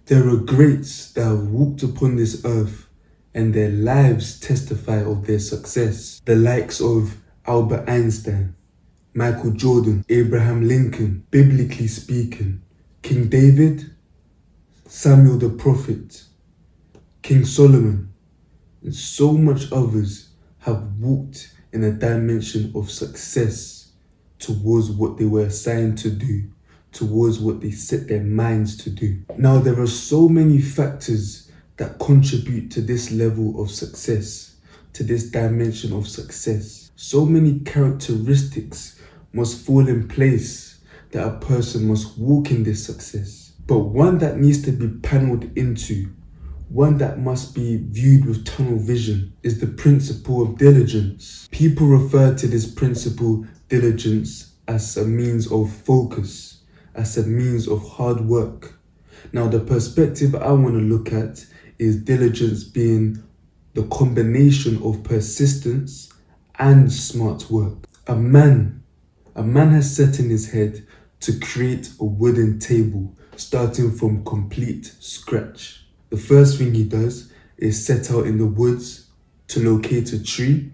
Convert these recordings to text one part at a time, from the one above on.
There are greats that have walked upon this earth and their lives testify of their success. The likes of Albert Einstein, Michael Jordan, Abraham Lincoln, biblically speaking, King David, Samuel the Prophet, King Solomon, and so much others have walked in a dimension of success towards what they were assigned to do, towards what they set their minds to do. Now, there are so many factors that contribute to this level of success, to this dimension of success. So many characteristics must fall in place that a person must walk in this success. But one that needs to be paneled into, one that must be viewed with tunnel vision, is the principle of diligence. People refer to this principle, diligence, as a means of focus, as a means of hard work. Now, the perspective I want to look at is diligence being the combination of persistence and smart work. A man has set in his head to create a wooden table starting from complete scratch. The first thing he does is set out in the woods to locate a tree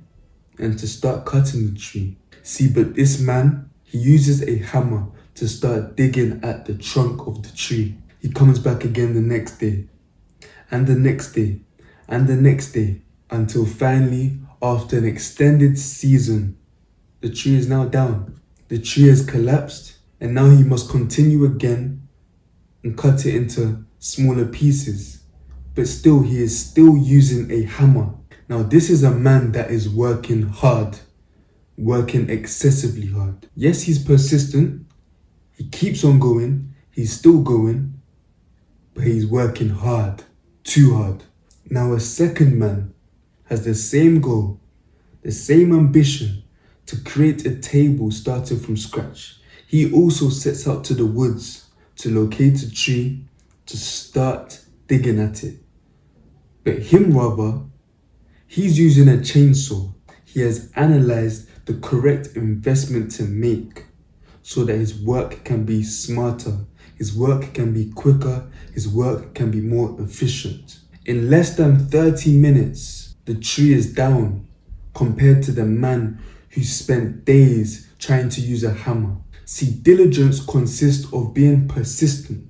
and to start cutting the tree. See, but this man, he uses a hammer to start digging at the trunk of the tree. He comes back again the next day, and the next day, and the next day, until finally, after an extended season, the tree is now down. The tree has collapsed, and now he must continue again and cut it into smaller pieces. But still, he is still using a hammer. Now, this is a man that is working hard, working excessively hard. Yes, he's persistent. He keeps on going. He's still going, but he's working hard, too hard. Now, a second man has the same goal, the same ambition to create a table starting from scratch. He also sets out to the woods to locate a tree, to start digging at it. But him rather, he's using a chainsaw. He has analyzed the correct investment to make so that his work can be smarter, his work can be quicker, his work can be more efficient. In less than 30 minutes, the tree is down compared to the man who spent days trying to use a hammer. See, diligence consists of being persistent,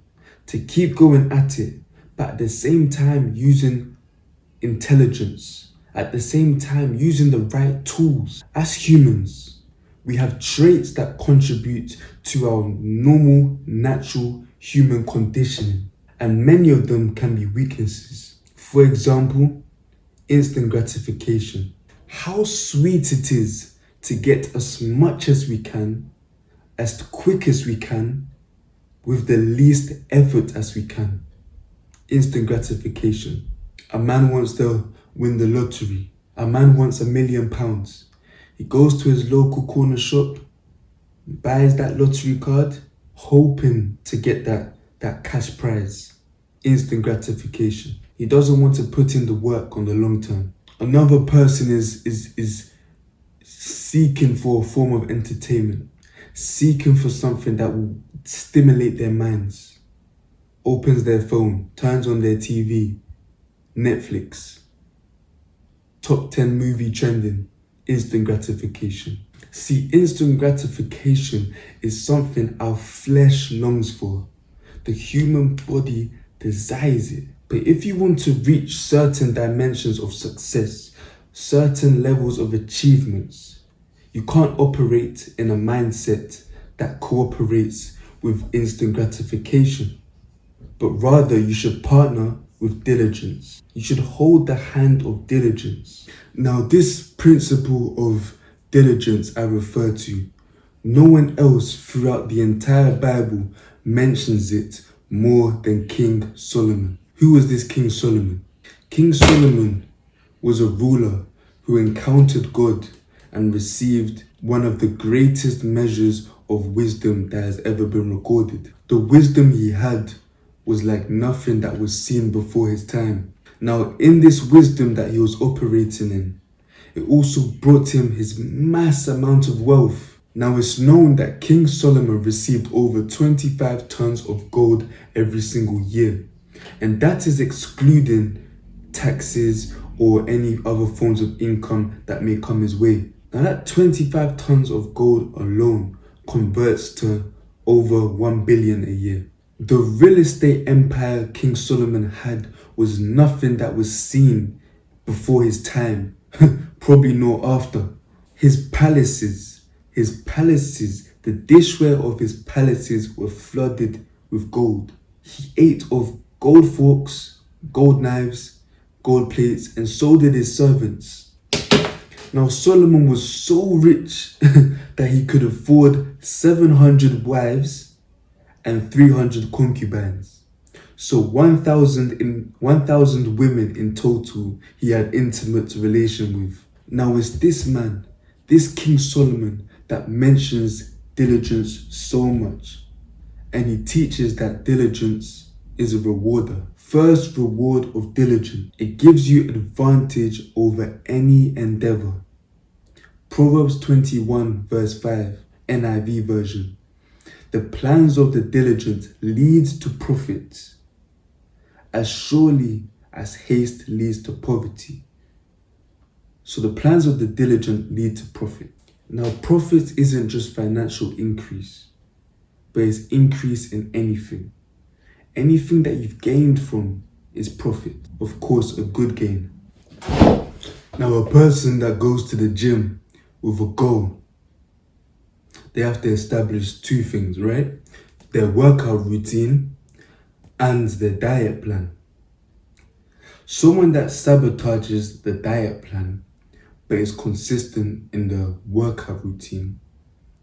to keep going at it, but at the same time using intelligence, at the same time using the right tools. As humans, we have traits that contribute to our normal, natural human conditioning, and many of them can be weaknesses. For example, instant gratification. How sweet it is to get as much as we can, as quick as we can, with the least effort as we can. Instant gratification. A man wants to win the lottery. A man wants £1 million. He goes to his local corner shop, buys that lottery card, hoping to get that cash prize. Instant gratification. He doesn't want to put in the work on the long term. Another person is seeking for a form of entertainment, seeking for something that will stimulate their minds. Opens their phone, turns on their TV, Netflix, top 10 movie trending, instant gratification. See, instant gratification is something our flesh longs for. The human body desires it. But if you want to reach certain dimensions of success, certain levels of achievements, you can't operate in a mindset that cooperates with instant gratification, but rather you should partner with diligence. You should hold the hand of diligence. Now, this principle of diligence I refer to, no one else throughout the entire Bible mentions it more than King Solomon. Who was this King Solomon? King Solomon was a ruler who encountered God and received one of the greatest measures of wisdom that has ever been recorded. The wisdom he had was like nothing that was seen before his time. Now, in this wisdom that he was operating in, it also brought him his mass amount of wealth. Now, it's known that King Solomon received over 25 tons of gold every single year. And that is excluding taxes or any other forms of income that may come his way. Now that 25 tons of gold alone converts to over 1 billion a year. The real estate empire King Solomon had was nothing that was seen before his time, probably nor after. His palaces, the dishware of his palaces were flooded with gold. He ate of gold forks, gold knives, gold plates, and so did his servants. Now Solomon was so rich that he could afford 700 wives and 300 concubines. So 1,000 women in total he had intimate relation with. Now it's this man, this King Solomon, that mentions diligence so much. And he teaches that diligence is a rewarder. First reward of diligence. It gives you advantage over any endeavor. Proverbs 21 verse 5, NIV version. The plans of the diligent lead to profit, as surely as haste leads to poverty. So the plans of the diligent lead to profit. Now, profit isn't just financial increase, but it's increase in anything. Anything that you've gained from is profit. Of course, a good gain. Now, a person that goes to the gym with a goal, they have to establish two things, right? Their workout routine and their diet plan. Someone that sabotages the diet plan but is consistent in the workout routine,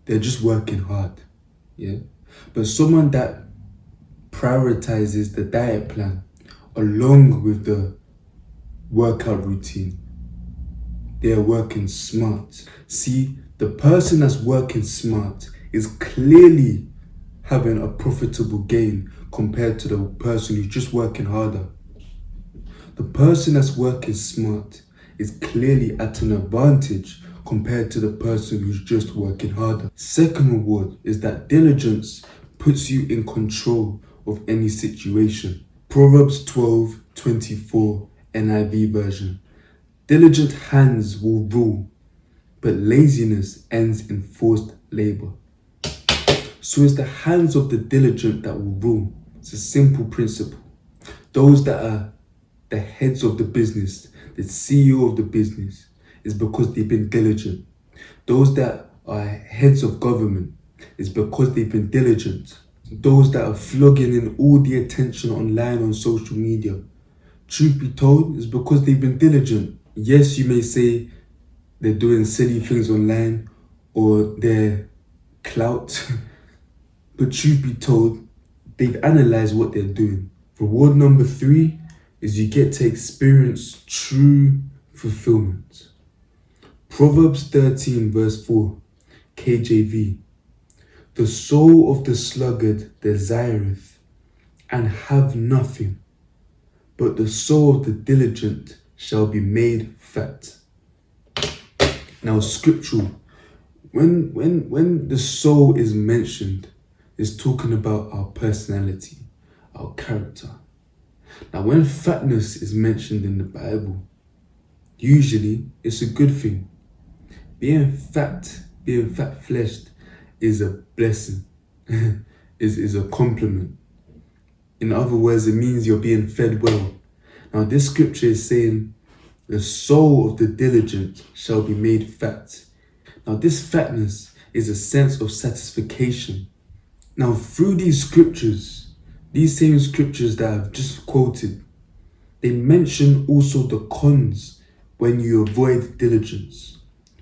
they're just working hard, yeah? But someone that prioritizes the diet plan along with the workout routine, they are working smart. See, the person that's working smart is clearly having a profitable gain compared to the person who's just working harder. The person that's working smart is clearly at an advantage compared to the person who's just working harder. Second reward is that diligence puts you in control of any situation. Proverbs 12:24 NIV version. Diligent hands will rule, but laziness ends in forced labor. So it's the hands of the diligent that will rule. It's a simple principle. Those that are the heads of the business, the CEO of the business, is because they've been diligent. Those that are heads of government is because they've been diligent. Those that are flogging in all the attention online on social media, truth be told, is because they've been diligent. Yes, you may say they're doing silly things online or they're clout, but truth be told, they've analyzed what they're doing. Reward number 3 is you get to experience true fulfillment. Proverbs 13 verse 4, KJV. The soul of the sluggard desireth and have nothing, but the soul of the diligent shall be made fat. Now, scriptural, when the soul is mentioned, it's talking about our personality, our character. Now, when fatness is mentioned in the Bible, usually it's a good thing. Being fat-fleshed is a blessing, is a compliment. In other words, it means you're being fed well. Now, this scripture is saying, the soul of the diligent shall be made fat. Now, this fatness is a sense of satisfaction. Now, through these scriptures, these same scriptures that I've just quoted, they mention also the cons when you avoid diligence,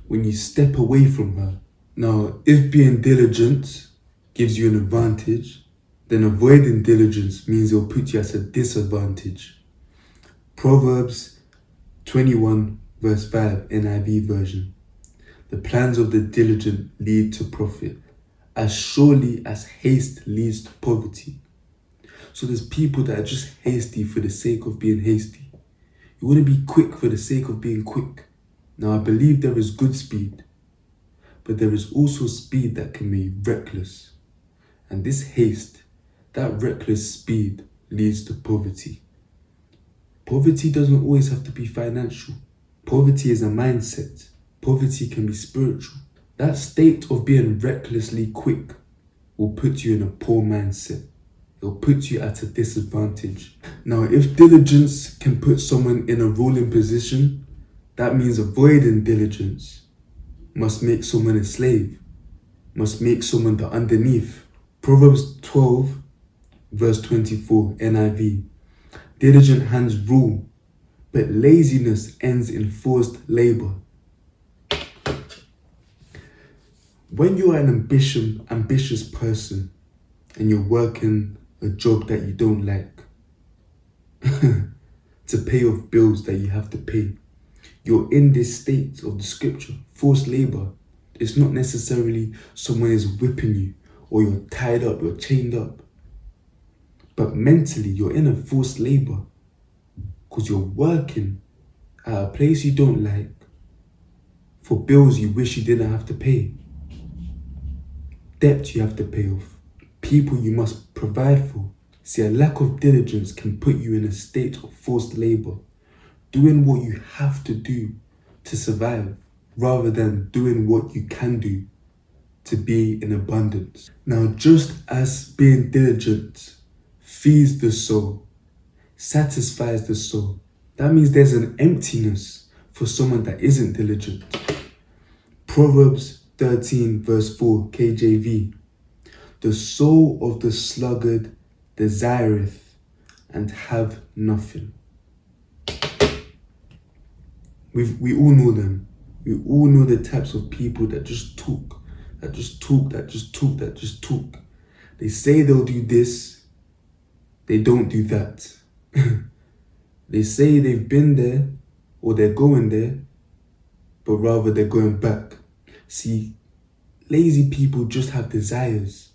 when you step away from her. Now, if being diligent gives you an advantage, then avoiding diligence means it'll put you at a disadvantage. Proverbs 21 verse 5 NIV version. The plans of the diligent lead to profit, as surely as haste leads to poverty. So there's people that are just hasty for the sake of being hasty. You want to be quick for the sake of being quick. Now, I believe there is good speed, but there is also speed that can be reckless. And this haste, that reckless speed, leads to poverty. Poverty doesn't always have to be financial. Poverty is a mindset. Poverty can be spiritual. That state of being recklessly quick will put you in a poor mindset. It'll put you at a disadvantage. Now, if diligence can put someone in a ruling position, that means avoiding diligence must make someone a slave, must make someone the underneath. Proverbs 12, verse 24, NIV. Diligent hands rule, but laziness ends in forced labor. When you're an ambitious person and you're working a job that you don't like to pay off bills that you have to pay, you're in this state of the scripture, forced labor. It's not necessarily someone is whipping you or you're tied up, you're chained up. But mentally, you're in a forced labor because you're working at a place you don't like for bills you wish you didn't have to pay. Debt you have to pay off. People you must provide for. See, a lack of diligence can put you in a state of forced labor, doing what you have to do to survive rather than doing what you can do to be in abundance. Now, just as being diligent feeds the soul, satisfies the soul, that means there's an emptiness for someone that isn't diligent. Proverbs 13 verse 4 KJV. The soul of the sluggard desireth and have nothing. We all know them. We all know the types of people that just talk. They say they'll do this, they don't do that. They say they've been there or they're going there, but rather they're going back. See, lazy people just have desires.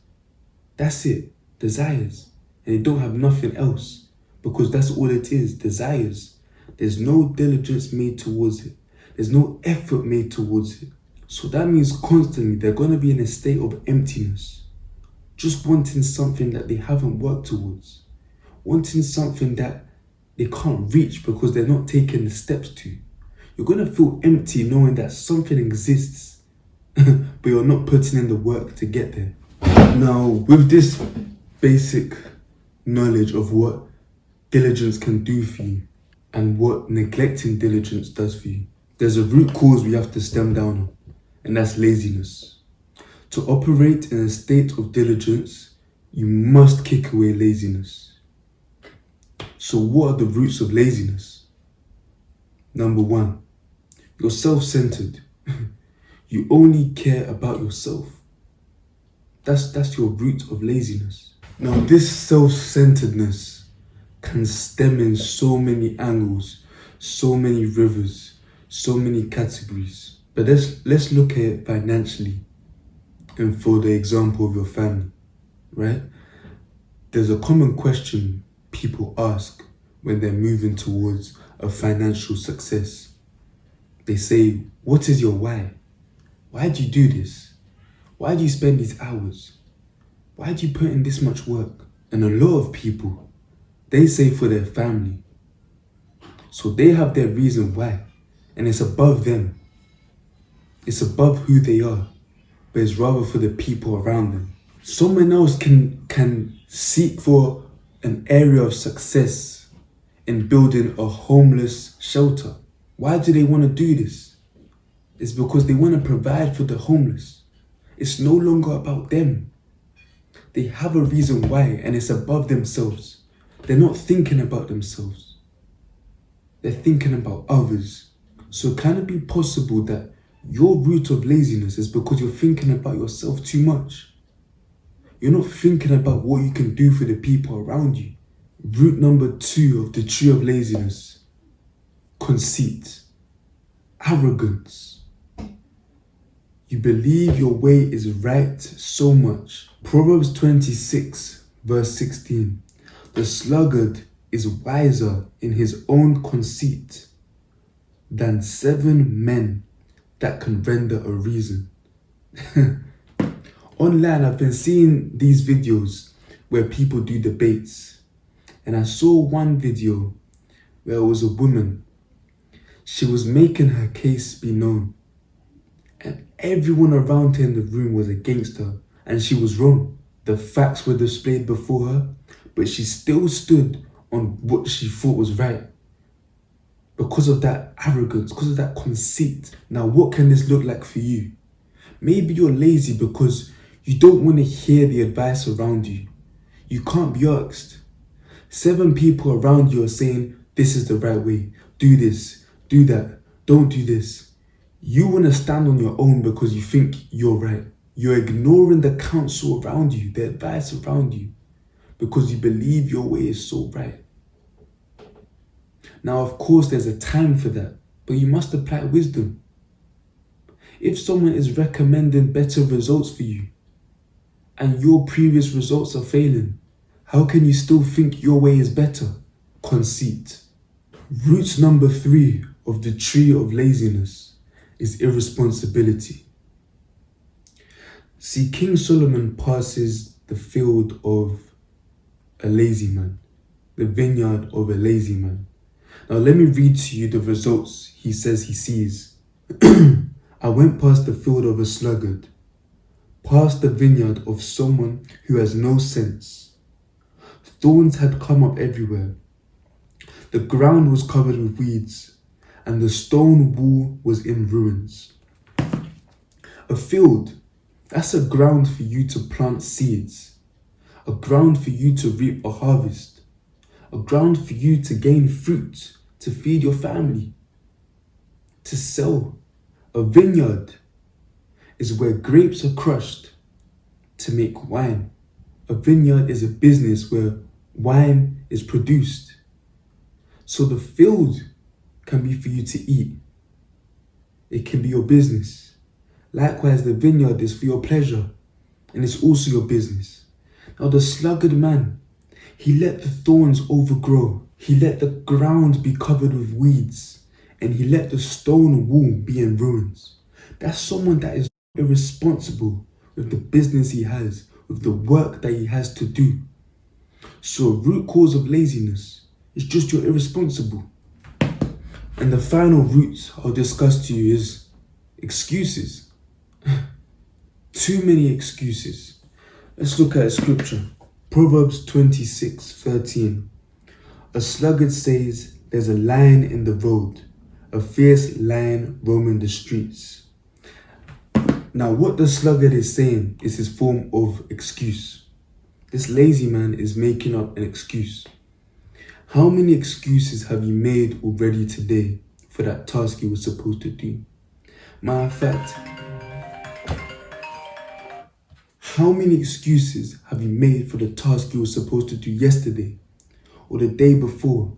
That's it, desires. And they don't have nothing else because that's all it is, desires. There's no diligence made towards it. There's no effort made towards it. So that means constantly they're going to be in a state of emptiness, just wanting something that they haven't worked towards, wanting something that they can't reach because they're not taking the steps to. You're going to feel empty knowing that something exists, but you're not putting in the work to get there. Now, with this basic knowledge of what diligence can do for you and what neglecting diligence does for you, there's a root cause we have to stem down on, and that's laziness. To operate in a state of diligence, you must kick away laziness. So what are the roots of laziness? Number one, you're self-centered. You only care about yourself. That's your root of laziness. Now, this self-centeredness can stem in so many angles, so many rivers, so many categories. But let's look at it financially and for the example of your family, right? There's a common question people ask when they're moving towards a financial success. They say, what is your why? Why do you do this? Why do you spend these hours? Why do you put in this much work? And a lot of people, they say for their family. So they have their reason why. And it's above them. It's above who they are. But it's rather for the people around them. Someone else can seek for an area of success in building a homeless shelter. Why do they want to do this? It's because they want to provide for the homeless. It's no longer about them. They have a reason why, and it's above themselves. They're not thinking about themselves. They're thinking about others. So can it be possible that your root of laziness is because you're thinking about yourself too much? You're not thinking about what you can do for the people around you. Root number 2 of the tree of laziness: conceit, arrogance. You believe your way is right so much. Proverbs 26 verse 16. The sluggard is wiser in his own conceit than 7 men that can render a reason. Online, I've been seeing these videos where people do debates And I saw one video where it was a woman. She was making her case be known. And everyone around her in the room was against her. And she was wrong. The facts were displayed before her, but she still stood on what she thought was right. Because of that arrogance, because of that conceit. Now, what can this look like for you? Maybe you're lazy because you don't want to hear the advice around you. You can't be asked. 7 people around you are saying, this is the right way. Do this, do that, don't do this. You want to stand on your own because you think you're right. You're ignoring the counsel around you, the advice around you, because you believe your way is so right. Now, of course, there's a time for that, but you must apply wisdom. If someone is recommending better results for you, and your previous results are failing, how can you still think your way is better? Conceit. Root number 3 of the tree of laziness is irresponsibility. See, King Solomon passes the field of a lazy man, the vineyard of a lazy man. Now let me read to you the results he says he sees. I went past the field of a sluggard, past the vineyard of someone who has no sense. Thorns had come up everywhere. The ground was covered with weeds, and the stone wall was in ruins. A field, that's a ground for you to plant seeds, a ground for you to reap a harvest, a ground for you to gain fruit, to feed your family, to sell. A vineyard is where grapes are crushed to make wine. A vineyard is a business where wine is produced. So the field can be for you to eat. It can be your business. Likewise, the vineyard is for your pleasure, and it's also your business. Now the sluggard man, he let the thorns overgrow. He let the ground be covered with weeds, and he let the stone wall be in ruins. That's someone that is irresponsible with the business he has, with the work that he has to do. So a root cause of laziness is just you're irresponsible. And the final root I'll discuss to you is excuses. Too many excuses. Let's look at a scripture. Proverbs 26:13. A sluggard says, there's a lion in the road, a fierce lion roaming the streets. Now what the sluggard is saying is his form of excuse. This lazy man is making up an excuse. How many excuses have you made already today for that task you were supposed to do? Matter of fact, how many excuses have you made for the task you were supposed to do yesterday or the day before?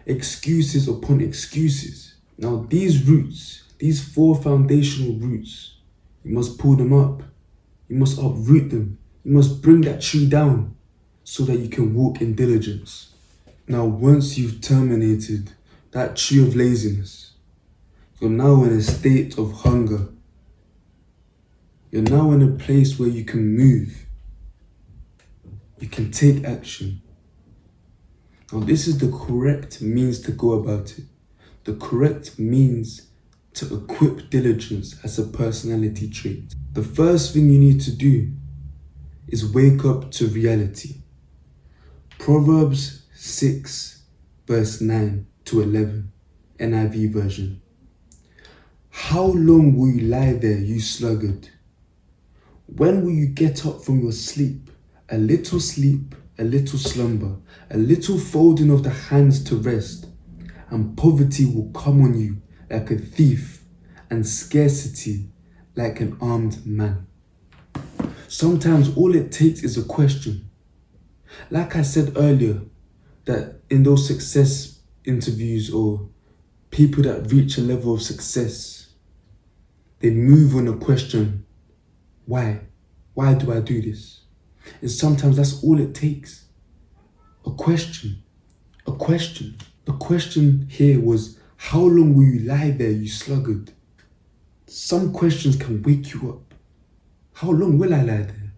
Excuses upon excuses. Now these roots, these 4 foundational roots, you must pull them up. You must uproot them. You must bring that tree down so that you can walk in diligence. Now once you've terminated that tree of laziness, you're now in a state of hunger. You're now in a place where you can move. You can take action. Now this is the correct means to go about it. The correct means to equip diligence as a personality trait. The first thing you need to do is wake up to reality. Proverbs 6 verse 9 to 11, NIV version. How long will you lie there, you sluggard? When will you get up from your sleep? A little slumber, a little folding of the hands to rest, and poverty will come on you like a thief, and scarcity like an armed man. Sometimes all it takes is a question. Like I said earlier, that in those success interviews or people that reach a level of success, they move on a question. Why? Why do I do this? And sometimes that's all it takes. A question. A question. The question here was, how long will you lie there, you sluggard? Some questions can wake you up. How long will I lie there?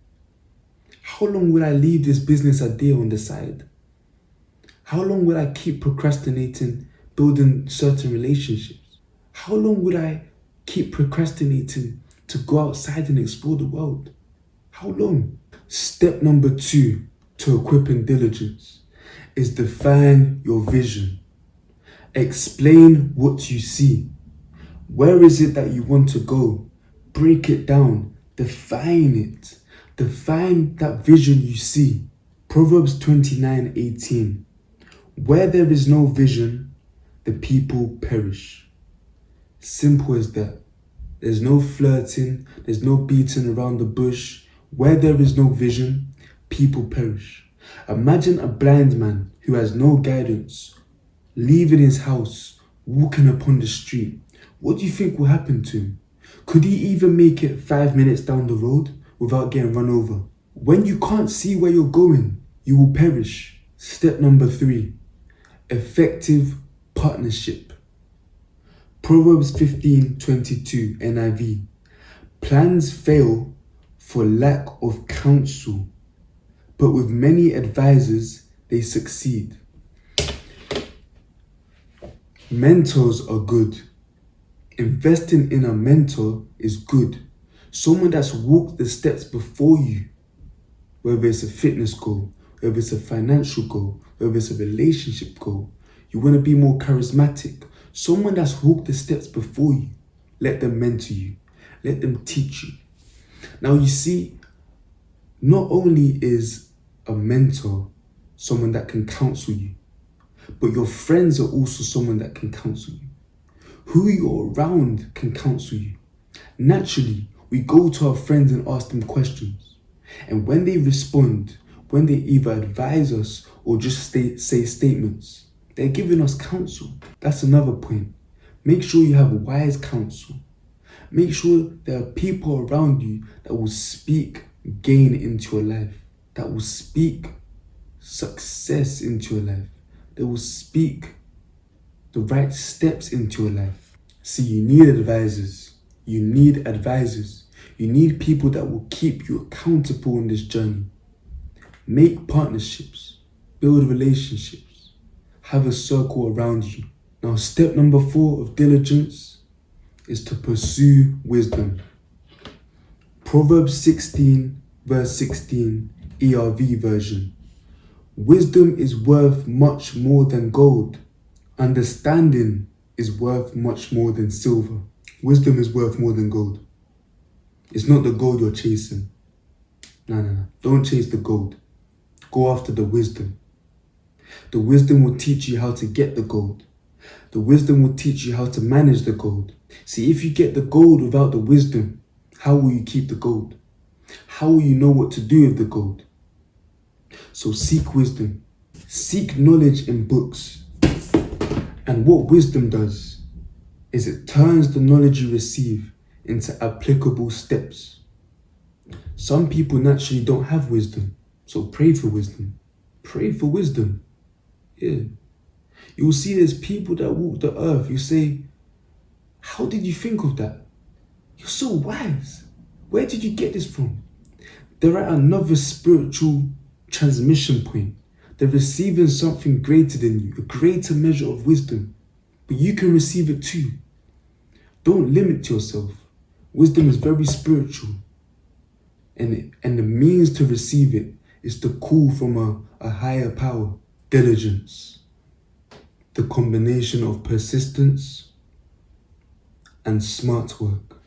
How long will I leave this business idea on the side? How long will I keep procrastinating building certain relationships? How long would I keep procrastinating to go outside and explore the world? How long? Step number 2 to equipping diligence is define your vision. Explain what you see. Where is it that you want to go? Break it down. Define it. Define that vision you see. Proverbs 29:18. Where there is no vision, the people perish. Simple as that. There's no flirting. There's no beating around the bush. Where there is no vision, people perish. Imagine a blind man who has no guidance, leaving his house, walking upon the street. What do you think will happen to him? Could he even make it 5 minutes down the road without getting run over? When you can't see where you're going, you will perish. Step number 3, effective partnership. Proverbs 15:22 NIV. Plans fail for lack of counsel, but with many advisors they succeed. Mentors are good. Investing in a mentor is good. Someone that's walked the steps before you, whether it's a fitness goal, whether it's a financial goal, whether it's a relationship goal. You want to be more charismatic. Someone that's walked the steps before you, let them mentor you. Let them teach you. Now you see, not only is a mentor someone that can counsel you, but your friends are also someone that can counsel you. Who you're around can counsel you. Naturally, we go to our friends and ask them questions. And when they respond, when they either advise us or just say statements, they're giving us counsel. That's another point. Make sure you have wise counsel. Make sure there are people around you that will speak gain into your life, that will speak success into your life, that will speak the right steps into your life. See, you need advisors. You need advisors. You need people that will keep you accountable in this journey. Make partnerships. Build relationships. Have a circle around you. Now, step number 4 of diligence is to pursue wisdom. Proverbs 16 verse 16 ERV version. Wisdom is worth much more than gold. Understanding is worth much more than silver. Wisdom is worth more than gold. It's not the gold you're chasing. No. Don't chase the gold. Go after the wisdom. The wisdom will teach you how to get the gold. The wisdom will teach you how to manage the gold. See, if you get the gold without the wisdom, how will you keep the gold? How will you know what to do with the gold? So seek wisdom. Seek knowledge in books. And what wisdom does is it turns the knowledge you receive into applicable steps. Some people naturally don't have wisdom, so pray for wisdom. Pray for wisdom. Yeah. You will see there's people that walk the earth. You say, how did you think of that? You're so wise. Where did you get this from? They're at another spiritual transmission point. They're receiving something greater than you, a greater measure of wisdom. But you can receive it too. Don't limit yourself. Wisdom is very spiritual. And the means to receive it is to call from a higher power. Diligence. The combination of persistence and smart work.